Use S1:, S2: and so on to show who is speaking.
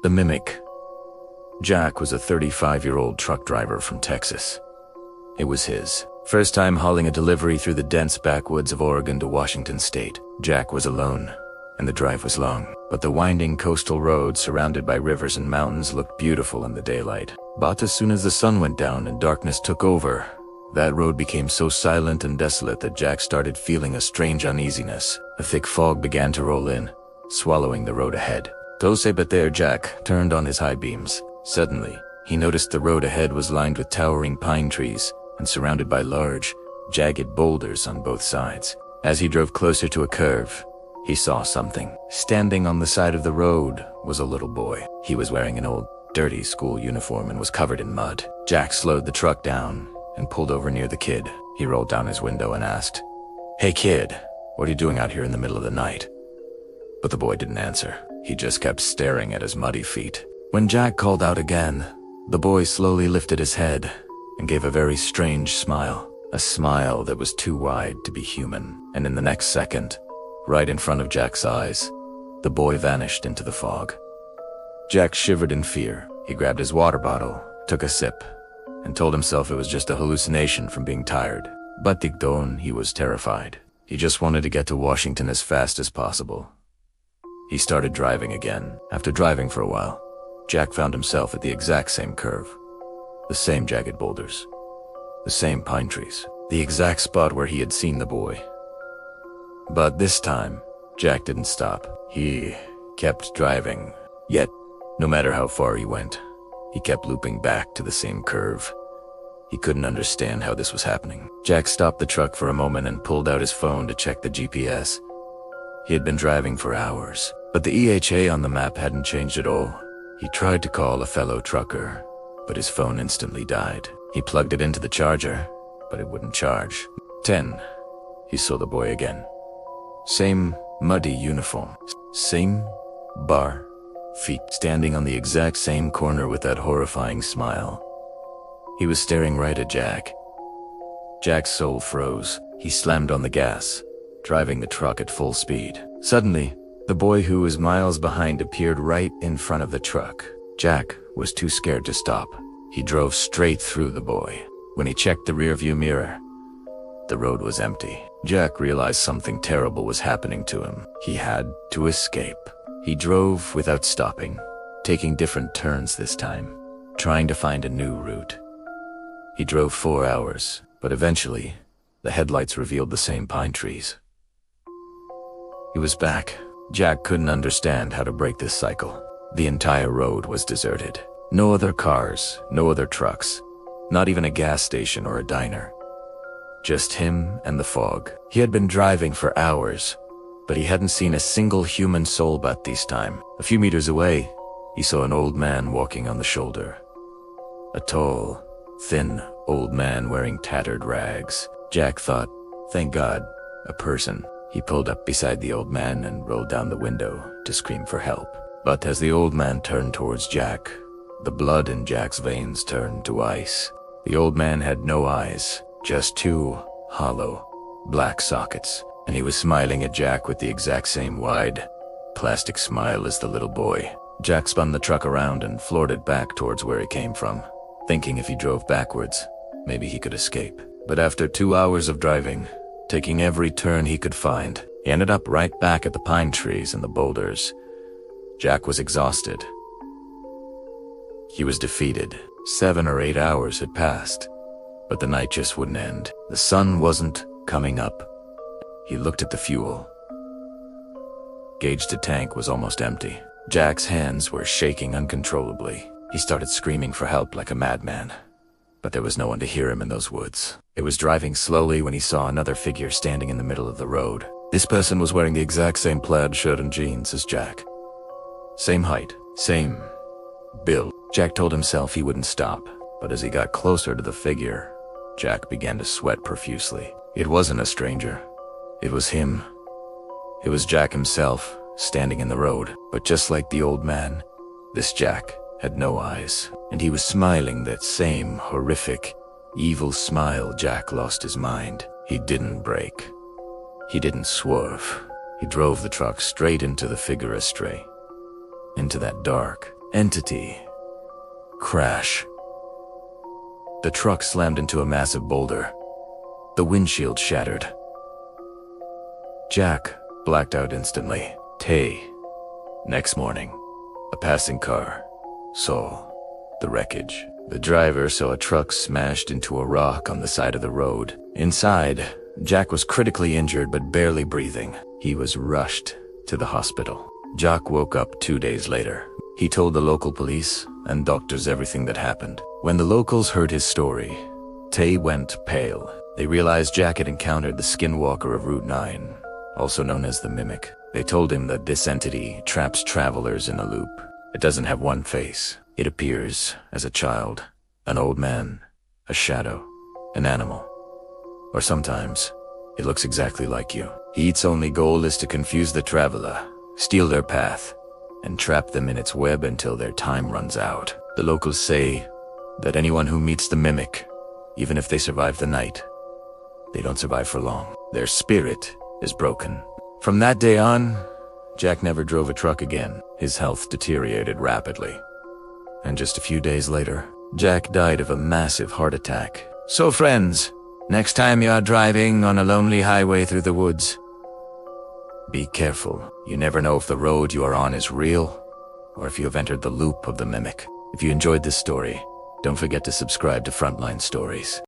S1: The Mimic. Jack was a 35-year-old truck driver from Texas. It was his first time hauling a delivery through the dense backwoods of Oregon to Washington State. Jack was alone, and the drive was long, but the winding coastal road surrounded by rivers and mountains looked beautiful in the daylight. But as soon as the sun went down and darkness took over, that road became so silent and desolate that Jack started feeling a strange uneasiness. A thick fog began to roll in, swallowing the road ahead. But there Jack turned on his high beams. Suddenly, he noticed the road ahead was lined with towering pine trees and surrounded by large, jagged boulders on both sides. As he drove closer to a curve, he saw something. Standing on the side of the road was a little boy. He was wearing an old, dirty school uniform and was covered in mud. Jack slowed the truck down and pulled over near the kid. He rolled down his window and asked, "Hey kid, what are you doing out here in the middle of the night?" But the boy didn't answer. He just kept staring at his muddy feet. When Jack called out again, the boy slowly lifted his head and gave a very strange smile. A smile that was too wide to be human. And in the next second, right in front of Jack's eyes, the boy vanished into the fog. Jack shivered in fear. He grabbed his water bottle, took a sip, and told himself it was just a hallucination from being tired. But deep down, he was terrified. He just wanted to get to Washington as fast as possible. He started driving again. After driving for a while, Jack found himself at the exact same curve. The same jagged boulders. The same pine trees. The exact spot where he had seen the boy. But this time, Jack didn't stop. He kept driving. Yet, no matter how far he went, he kept looping back to the same curve. He couldn't understand how this was happening. Jack stopped the truck for a moment and pulled out his phone to check the GPS. He had been driving for hours, but the EHA on the map hadn't changed at all. He tried to call a fellow trucker, but his phone instantly died. He plugged it into the charger, but it wouldn't charge. 10. He saw the boy again. Same muddy uniform. Same bare feet, standing on the exact same corner with that horrifying smile. He was staring right at Jack. Jack's soul froze. He slammed on the gas, driving the truck at full speed. Suddenly, the boy who was miles behind appeared right in front of the truck. Jack was too scared to stop. He drove straight through the boy. When he checked the rearview mirror, the road was empty. Jack realized something terrible was happening to him. He had to escape. He drove without stopping, taking different turns this time, trying to find a new route. He drove 4 hours, but eventually, the headlights revealed the same pine trees. He was back. Jack couldn't understand how to break this cycle. The entire road was deserted. No other cars, no other trucks, not even a gas station or a diner. Just him and the fog. He had been driving for hours, but he hadn't seen a single human soul but this time. A few meters away, he saw an old man walking on the shoulder. A tall, thin, old man wearing tattered rags. Jack thought, thank God, a person. He pulled up beside the old man and rolled down the window to scream for help. But as the old man turned towards Jack, the blood in Jack's veins turned to ice. The old man had no eyes, just two hollow, black sockets, and he was smiling at Jack with the exact same wide, plastic smile as the little boy. Jack spun the truck around and floored it back towards where he came from, thinking if he drove backwards, maybe he could escape. But after 2 hours of driving, taking every turn he could find, he ended up right back at the pine trees and the boulders. Jack was exhausted. He was defeated. 7 or 8 hours had passed, but the night just wouldn't end. The sun wasn't coming up. He looked at the fuel. Gauge to tank was almost empty. Jack's hands were shaking uncontrollably. He started screaming for help like a madman, but there was no one to hear him in those woods. It was driving slowly when he saw another figure standing in the middle of the road. This person was wearing the exact same plaid shirt and jeans as Jack. Same height, same build. Jack told himself he wouldn't stop, but as he got closer to the figure, Jack began to sweat profusely. It wasn't a stranger. It was him. It was Jack himself, standing in the road. But just like the old man, this Jack had no eyes, and he was smiling that same horrific, evil smile. Jack lost his mind. He didn't brake. He didn't swerve. He drove the truck straight into the figure astray, into that dark, Entity. Crash. The truck slammed into a massive boulder. The windshield shattered. Jack blacked out instantly. Next morning, a passing car saw the wreckage. The driver saw a truck smashed into a rock on the side of the road. Inside, Jack was critically injured but barely breathing. He was rushed to the hospital. Jack woke up 2 days later. He told the local police and doctors everything that happened. When the locals heard his story, Tay went pale. They realized Jack had encountered the Skinwalker of Route 9, also known as the Mimic. They told him that this entity traps travelers in a loop. It doesn't have one face. It appears as a child, an old man, a shadow, an animal. Or sometimes, it looks exactly like you. Its only goal is to confuse the traveler, steal their path, and trap them in its web until their time runs out. The locals say that anyone who meets the Mimic, even if they survive the night, they don't survive for long. Their spirit is broken. From that day on, Jack never drove a truck again. His health deteriorated rapidly. And just a few days later, Jack died of a massive heart attack. So friends, next time you are driving on a lonely highway through the woods, be careful. You never know if the road you are on is real, or if you have entered the loop of the Mimic. If you enjoyed this story, don't forget to subscribe to Frontline Stories.